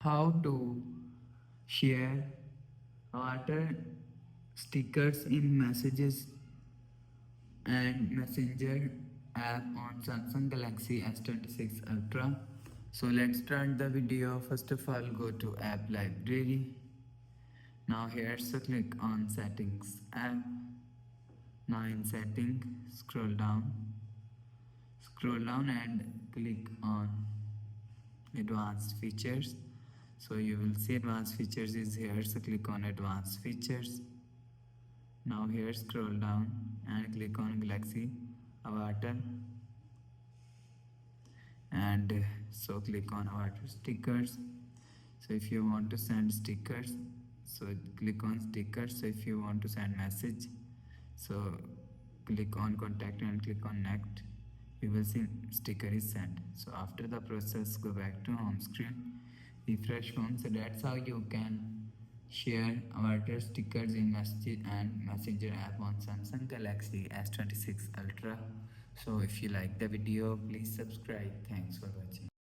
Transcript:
how to share water stickers in messages and messenger app on Samsung Galaxy S26 Ultra. So let's start the video. First of all, go to app library. Now here, so click on settings app. Now in setting, scroll down and click on advanced features. So you will see advanced features is here, so click on advanced features. Now here, scroll down and click on Galaxy Avatar, and so click on Avatar stickers. So if you want to send stickers, so click on stickers. So if you want to send message, so click on contact and click on next. You will see sticker is sent. So after the process, go back to home screen, refresh home. So that's how you can share water stickers in message and messenger app on Samsung Galaxy S26 Ultra. So if you like the video, please subscribe. Thanks for watching.